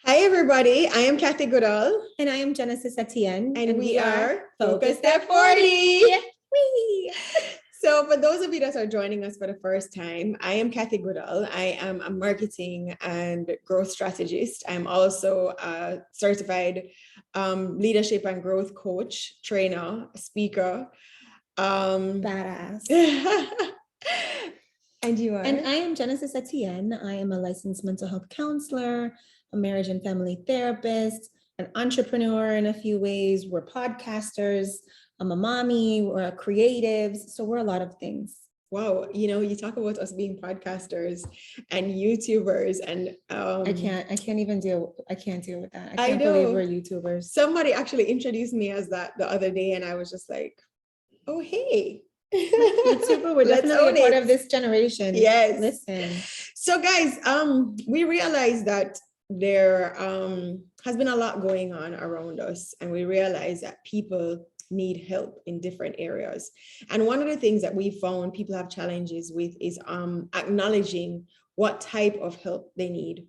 Hi, everybody. I am Kathy Goodall. And I am Genesis Etienne. And we are Focused at 40. Whee! So for those of you that are joining us for the first time, I am Kathy Goodall. I am a marketing and growth strategist. I'm also a certified leadership and growth coach, trainer, speaker. Badass. And you are? And I am Genesis Etienne. I am a licensed mental health counselor, a marriage and family therapist, an entrepreneur in a few ways. We're podcasters. I'm a mommy. We're creatives. So we're a lot of things. Wow, you talk about us being podcasters and YouTubers, and I can't deal with that. I can't know. believe we're YouTubers. Somebody actually introduced me as that the other day, and I was just like, oh, hey. YouTuber, we're definitely a part of this generation. Yes. Listen. So guys, we realized that there has been a lot going on around us, and we realize that people need help in different areas. And one of the things that we found people have challenges with is acknowledging what type of help they need.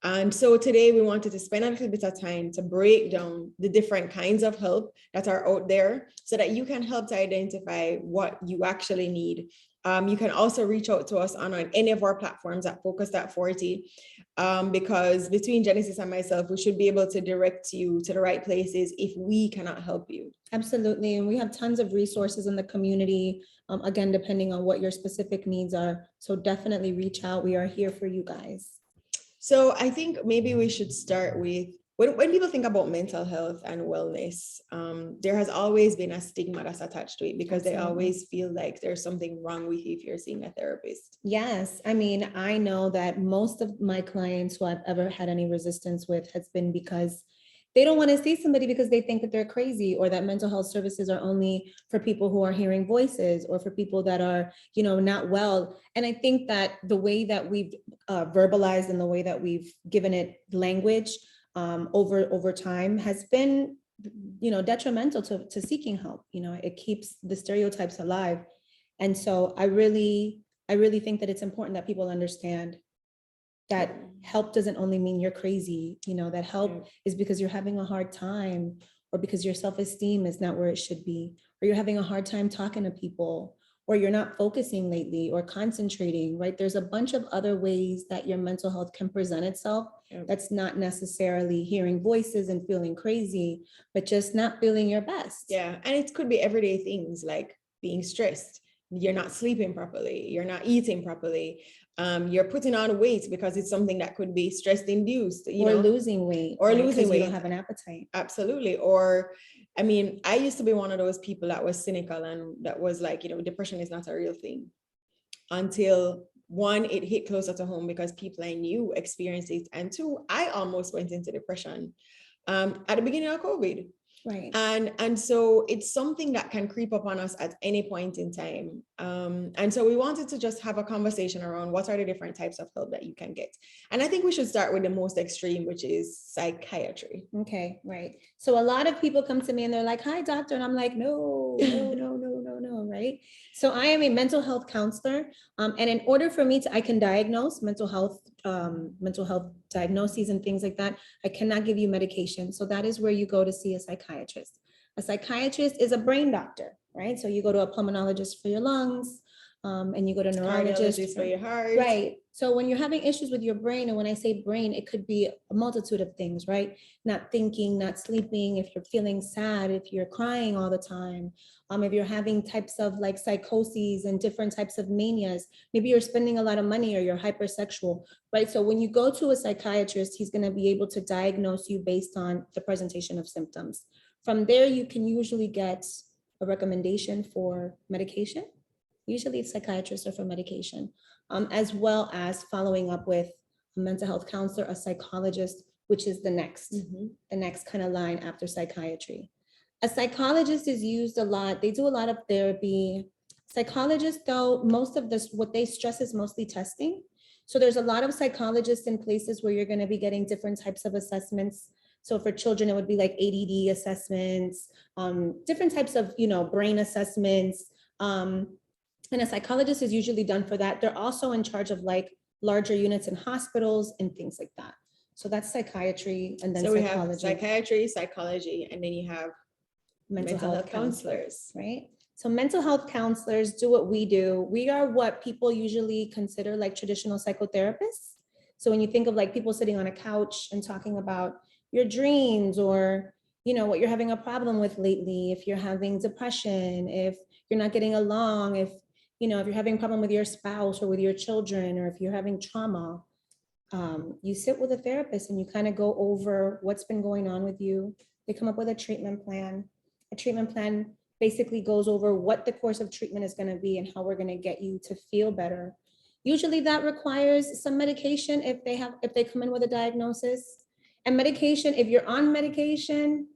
And so today we wanted to spend a little bit of time to break down the different kinds of help that are out there so that you can help to identify what you actually need. You can also reach out to us on any of our platforms at Focused at 40, because between Genesis and myself, we should be able to direct you to the right places if we cannot help you. Absolutely. And we have tons of resources in the community, again, depending on what your specific needs are. So definitely reach out. We are here for you guys. So I think maybe we should start with when people think about mental health and wellness, there has always been a stigma that's attached to it because Absolutely. They always feel like there's something wrong with you if you're seeing a therapist. Yes. I mean, I know that most of my clients who I've ever had any resistance with has been because they don't want to see somebody because they think that they're crazy, or that mental health services are only for people who are hearing voices or for people that are, not well. And I think that the way that we've verbalized and the way that we've given it language over time has been, detrimental to seeking help. It keeps the stereotypes alive. And so I really think that it's important that people understand that help doesn't only mean you're crazy, that help is because you're having a hard time, or because your self-esteem is not where it should be, or you're having a hard time talking to people, or you're not focusing lately or concentrating, right? There's a bunch of other ways that your mental health can present itself. That's not necessarily hearing voices and feeling crazy, but just not feeling your best. Yeah, and it could be everyday things like being stressed. You're not sleeping properly, you're not eating properly, you're putting on weight because it's something that could be stress induced, losing weight, or losing weight. You don't have an appetite. Absolutely. Or, I mean, I used to be one of those people that was cynical and that was like, depression is not a real thing, until one, it hit closer to home because people I knew experienced it, and two, I almost went into depression at the beginning of COVID. Right. And so it's something that can creep up on us at any point in time. And so we wanted to just have a conversation around what are the different types of help that you can get. And I think we should start with the most extreme, which is psychiatry. Okay, right. So a lot of people come to me and they're like, hi, doctor. And I'm like, no, right? So I am a mental health counselor. And in order for me I can diagnose mental health diagnoses and things like that. I cannot give you medication. So that is where you go to see a psychiatrist. A psychiatrist is a brain doctor, right? So you go to a pulmonologist for your lungs, and you go to a neurologist for your heart. Right. So when you're having issues with your brain, and when I say brain, it could be a multitude of things, right? Not thinking, not sleeping, if you're feeling sad, if you're crying all the time, if you're having types of like psychoses and different types of manias, maybe you're spending a lot of money or you're hypersexual, right? So when you go to a psychiatrist, he's going to be able to diagnose you based on the presentation of symptoms. From there, you can usually get a recommendation for medication. Usually it's psychiatrists or for medication, as well as following up with a mental health counselor, a psychologist, which is the next kind of line after psychiatry. A psychologist is used a lot. They do a lot of therapy. Psychologists, though, most of this, what they stress is mostly testing. So there's a lot of psychologists in places where you're going to be getting different types of assessments. So for children, it would be like ADD assessments, different types of, brain assessments. And a psychologist is usually done for that. They're also in charge of like larger units in hospitals and things like that. So that's psychiatry and then So we psychology. have psychiatry, psychology, and then you have mental health counselors, right? So mental health counselors do what we do. We are what people usually consider like traditional psychotherapists. So when you think of like people sitting on a couch and talking about your dreams or, you know, what you're having a problem with lately, if you're having depression, if you're not getting along, if, you know, if you're having a problem with your spouse or with your children, or if you're having trauma, you sit with a therapist and you kind of go over what's been going on with you. They come up with a treatment plan. A treatment plan basically goes over what the course of treatment is going to be and how we're going to get you to feel better. Usually that requires some medication if they come in with a diagnosis. And medication, if you're on medication,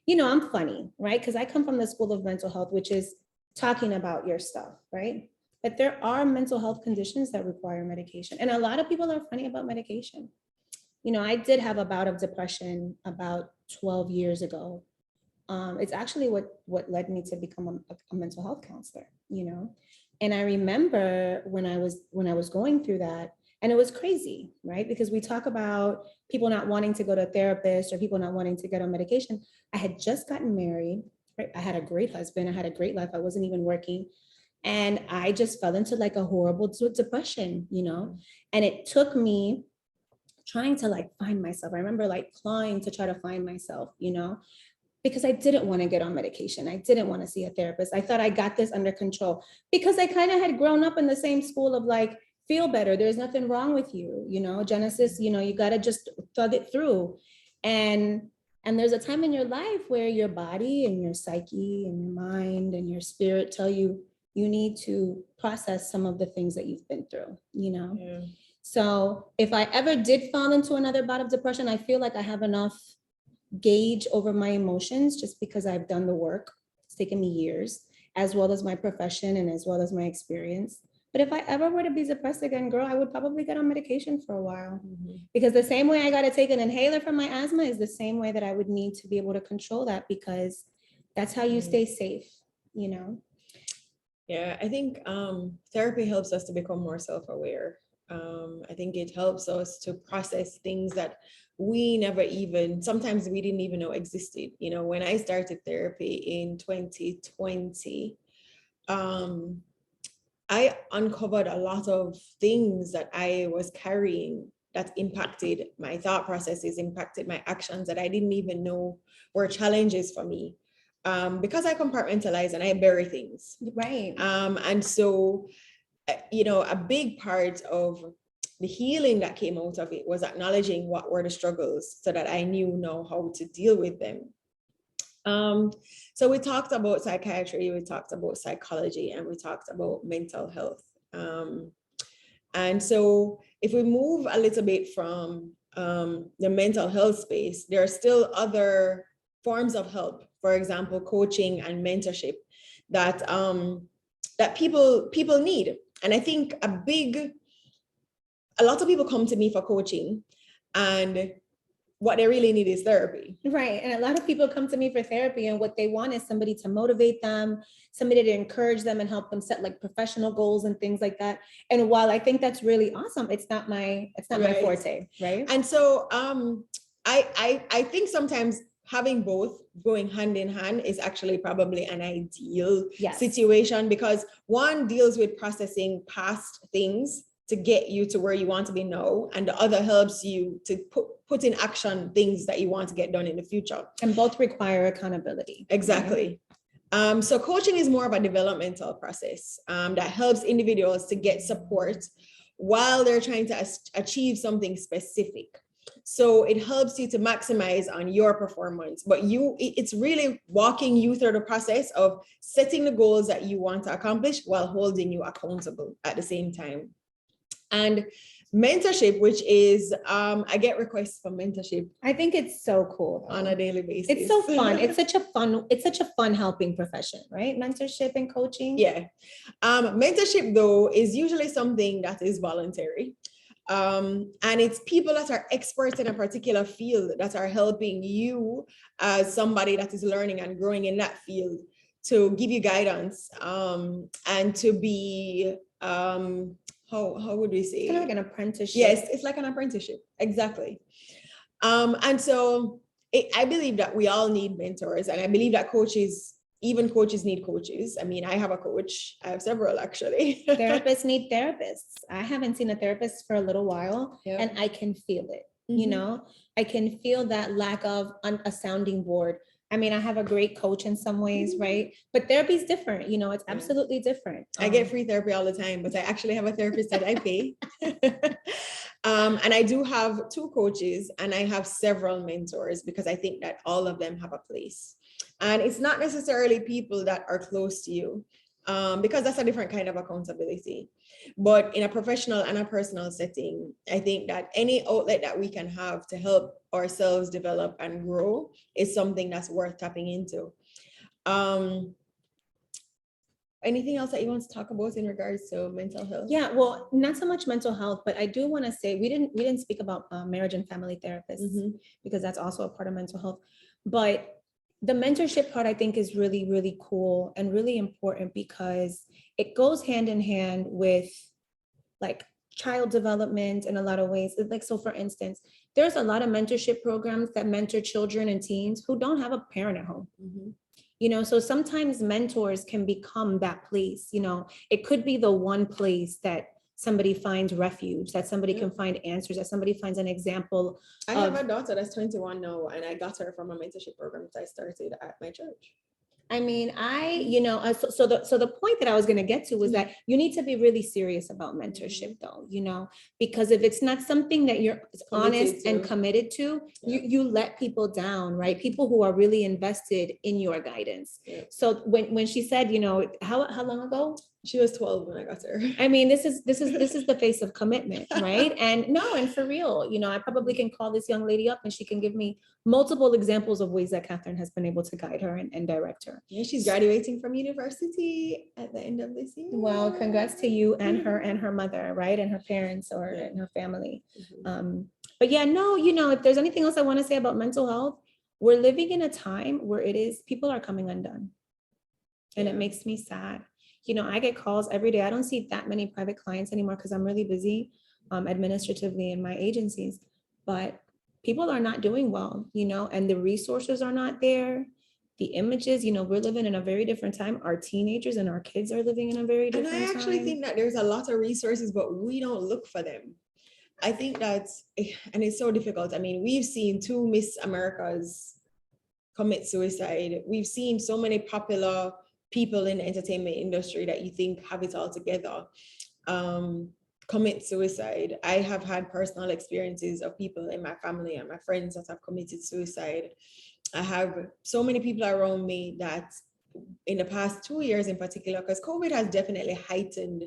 you know, I'm funny, right? Because I come from the School of Mental Health, which is talking about your stuff, right? But there are mental health conditions that require medication. And a lot of people are funny about medication. You know, I did have a bout of depression about 12 years ago. It's actually what led me to become a mental health counselor, you know? And I remember when I was going through that, and it was crazy, right? Because we talk about people not wanting to go to a therapist or people not wanting to get on medication. I had just gotten married, right? I had a great husband. I had a great life. I wasn't even working. And I just fell into like a horrible depression, you know? And it took me trying to like find myself. I remember like clawing to try to find myself, you know? Because I didn't want to get on medication. I didn't want to see a therapist. I thought I got this under control because I kind of had grown up in the same school of like, feel better. There's nothing wrong with you. You know, Genesis, you know, you got to just thug it through. And there's a time in your life where your body and your psyche and your mind and your spirit tell you, you need to process some of the things that you've been through, you know? Yeah. So if I ever did fall into another bout of depression, I feel like I have enough gauge over my emotions just because I've done the work. It's taken me years, as well as my profession and as well as my experience. But if I ever were to be depressed again, girl, I would probably get on medication for a while. Because the same way I got to take an inhaler for my asthma is the same way that I would need to be able to control that, because that's how you stay safe, you know? Yeah, I think therapy helps us to become more self-aware. I think it helps us to process things that sometimes we didn't even know existed. You know, when I started therapy in 2020, I uncovered a lot of things that I was carrying that impacted my thought processes, impacted my actions that I didn't even know were challenges for me. Because I compartmentalize and I bury things. Right. And so, you know, a big part of the healing that came out of it was acknowledging what were the struggles so that I knew now how to deal with them. So we talked about psychiatry, we talked about psychology, and we talked about mental health. And so if we move a little bit from the mental health space, there are still other forms of help, for example, coaching and mentorship that that people need. And I think a lot of people come to me for coaching, and what they really need is therapy. Right. And a lot of people come to me for therapy, and what they want is somebody to motivate them, somebody to encourage them and help them set like professional goals and things like that. And while I think that's really awesome, it's not my forte. Right. And so I think sometimes having both going hand in hand is actually probably an ideal situation, because one deals with processing past things to get you to where you want to be now, and the other helps you to put in action things that you want to get done in the future. And both require accountability. Exactly. Right? So coaching is more of a developmental process that helps individuals to get support while they're trying to achieve something specific. So it helps you to maximize on your performance, but it's really walking you through the process of setting the goals that you want to accomplish while holding you accountable at the same time. And mentorship, which is, I get requests for mentorship. I think it's so cool on a daily basis. It's so fun. It's such a fun helping profession, right? Mentorship and coaching. Yeah. Mentorship though is usually something that is voluntary. And it's people that are experts in a particular field that are helping you as somebody that is learning and growing in that field to give you guidance, and to be how would we say? Kind of like an apprenticeship. Yes, it's like an apprenticeship. Exactly. And so I believe that we all need mentors, and I believe that even coaches need coaches. I mean, I have a coach. I have several actually. Therapists need therapists. I haven't seen a therapist for a little while, Yeah. and I can feel it. You know, I can feel that lack of a sounding board. I mean, I have a great coach in some ways, right? But therapy is different. You know, it's absolutely different. I get free therapy all the time, but I actually have a therapist that I pay. And I do have 2 coaches, and I have several mentors because I think that all of them have a place. And it's not necessarily people that are close to you, because that's a different kind of accountability. But in a professional and a personal setting, I think that any outlet that we can have to help ourselves develop and grow is something that's worth tapping into. Anything else that you want to talk about in regards to mental health? Yeah, well, not so much mental health, but I do want to say we didn't speak about marriage and family therapists because that's also a part of mental health. But the mentorship part, I think, is really, really cool and really important because it goes hand in hand with like child development in a lot of ways. Like, so for instance, there's a lot of mentorship programs that mentor children and teens who don't have a parent at home. You know, so sometimes mentors can become that place. You know, it could be the one place that somebody finds refuge, that somebody can find answers, that somebody finds an example. I have a daughter that's 21 now, and I got her from a mentorship program that I started at my church. I mean, you know, so the point that I was going to get to was that you need to be really serious about mentorship though, you know, because if it's not something that you're honest and committed to, you let people down, right? People who are really invested in your guidance. So when she said, you know, how long ago? She was 12 when I got her. I mean, this is the face of commitment, right? And for real, you know, I probably can call this young lady up and she can give me multiple examples of ways that Catherine has been able to guide her and direct her. Yeah, she's graduating from university at the end of this year. Well, congrats to you and her mother, right? And her parents and her family. But yeah, no, you know, if there's anything else I want to say about mental health, we're living in a time where people are coming undone. And it makes me sad. You know, I get calls every day. I don't see that many private clients anymore because I'm really busy administratively in my agencies, but people are not doing well, you know, and the resources are not there. The images, you know, we're living in a very different time. Our teenagers and our kids are living in a very different time. And I actually think that there's a lot of resources, but we don't look for them. I think and it's so difficult. I mean, we've seen 2 Miss Americas commit suicide. We've seen so many popular people in the entertainment industry that you think have it all together commit suicide. I have had personal experiences of people in my family and my friends that have committed suicide. I have so many people around me that in the past 2 years in particular, because COVID has definitely heightened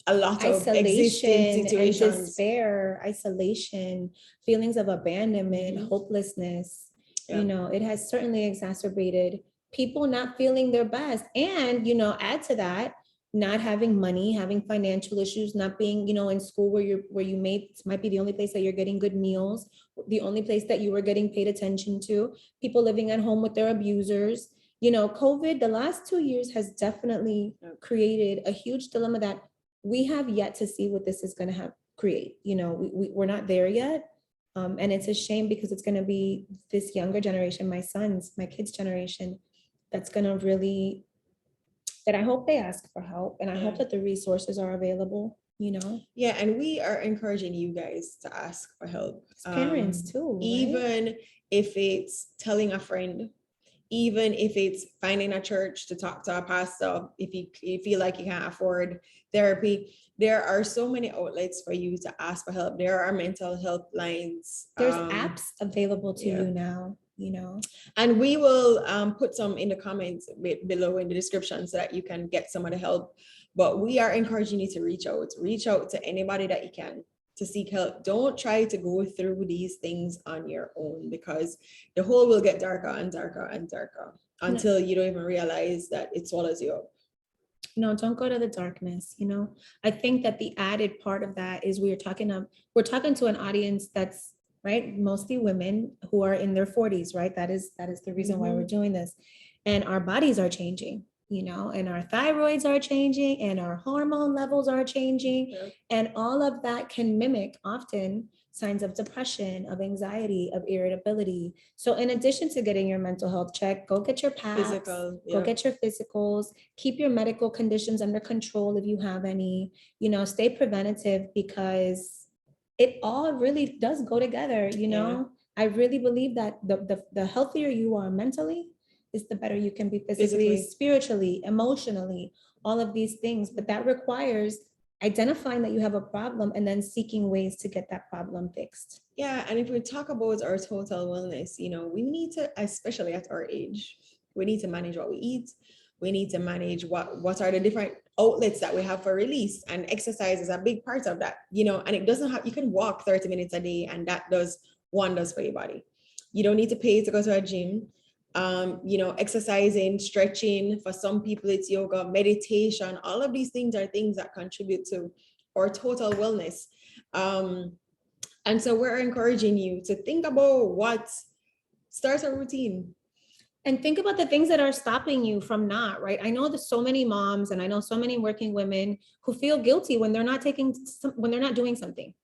a lot of existing situations. And despair, isolation, feelings of abandonment, hopelessness. You know, it has certainly exacerbated people not feeling their best. And, you know, add to that, not having money, having financial issues, not being, you know, in school where you might be the only place that you're getting good meals, the only place that you were getting paid attention to, people living at home with their abusers. You know, COVID, the last 2 years has definitely created a huge dilemma that we have yet to see what this is going to create. You know, we're not there yet. And it's a shame because it's going to be this younger generation, my kids' generation, that's going to really, that I hope they ask for help. And I hope that the resources are available, you know? Yeah, and we are encouraging you guys to ask for help. As parents too, right? Even if it's telling a friend, even if it's finding a church to talk to a pastor, if you feel like you can't afford therapy, there are so many outlets for you to ask for help. There are mental health lines. There's apps available to you now, you know. And we will put some in the comments below in the description so that you can get some of the help. But we are encouraging you to reach out to anybody that you can to seek help. Don't try to go through these things on your own because the hole will get darker and darker and darker until you don't even realize that it swallows you up. No, don't go to the darkness. You know, I think that the added part of that is we're talking to an audience that's right, mostly women who are in their 40s, right? That is the reason why we're doing this. And our bodies are changing. you know, and our thyroids are changing and our hormone levels are changing. Yeah. And all of that can mimic often signs of depression, of anxiety, of irritability. So in addition to getting your mental health check, go get your PAPs, Physical, go yeah. get your physicals, keep your medical conditions under control if you have any, you know, stay preventative, because it all really does go together, you know. I really believe that the healthier you are mentally is the better you can be physically, Physically. spiritually, emotionally, all of these things. But that requires identifying that you have a problem and then seeking ways to get that problem fixed. Yeah, and if we talk about our total wellness, you know, we need to, especially at our age, we need to manage what we eat. We need to manage what are the different outlets that we have for release, and exercise is a big part of that, you know. And it doesn't have, you can walk 30 minutes a day and that does wonders for your body. You don't need to pay to go to a gym. You know, exercising, stretching, for some people it's yoga, meditation. All of these things are things that contribute to our total wellness. And so we're encouraging you to think about start a routine. And think about the things that are stopping you from not, right? I know there's so many moms and I know so many working women who feel guilty when they're not when they're not doing something,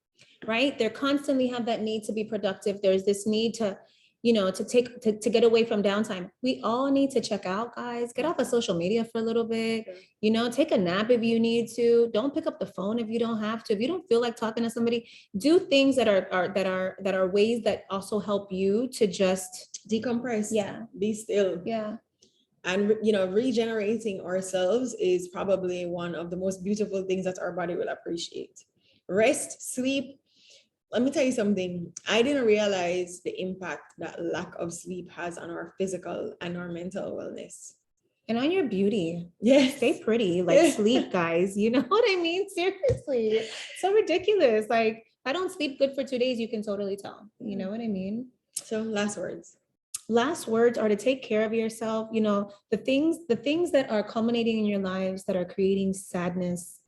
right? They're constantly have that need to be productive. There's this need to, you know, to get away from downtime. We all need to check out, guys. Get off of social media for a little bit, you know, take a nap if you need to. Don't pick up the phone if you don't have to. If you don't feel like talking to somebody, do things that are ways that also help you to just Decompress. Yeah. Be still. Yeah. And, you know, regenerating ourselves is probably one of the most beautiful things that our body will appreciate. Rest, sleep. Let me tell you something. I didn't realize the impact that lack of sleep has on our physical and our mental wellness. And on your beauty. Yes. Stay pretty, like sleep, guys. You know what I mean? Seriously. So ridiculous. Like, if I don't sleep good for 2 days, you can totally tell. You know what I mean? So last words. Last words are to take care of yourself. You know, the things that are culminating in your lives that are creating sadness,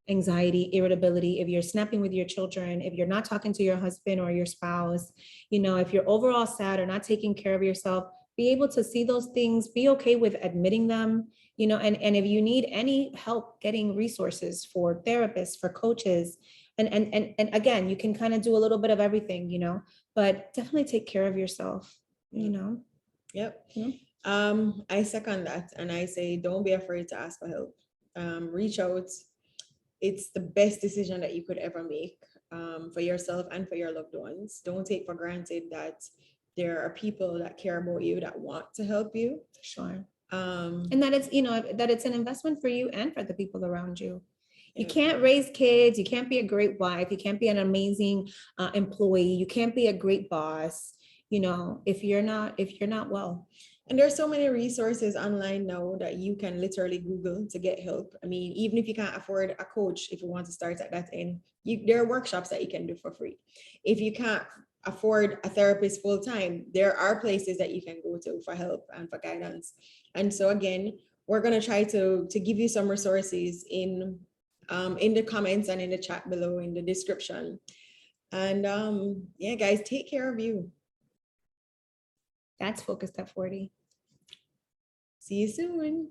anxiety, irritability, if you're snapping with your children, if you're not talking to your husband or your spouse, you know, if you're overall sad or not taking care of yourself, be able to see those things, be okay with admitting them, you know, and if you need any help getting resources for therapists, for coaches, and again, you can kind of do a little bit of everything, you know, but definitely take care of yourself, you know. Yep. Yeah. I second that, and I say don't be afraid to ask for help. Reach out. It's the best decision that you could ever make, for yourself and for your loved ones. Don't take for granted that there are people that care about you, that want to help you. Sure. And And that it's, you know, that it's an investment for you and for the people around you. You Yeah. can't raise kids. You can't be a great wife. You can't be an amazing employee. You can't be a great boss, you know, if you're not well. And there's so many resources online now that you can literally Google to get help. I mean, even if you can't afford a coach, if you want to start at that end, there are workshops that you can do for free. If you can't afford a therapist full time, there are places that you can go to for help and for guidance. And so again, we're going to try to give you some resources in the comments and in the chat below, in the description. And yeah, guys, take care of you. That's Focused at 40. See you soon.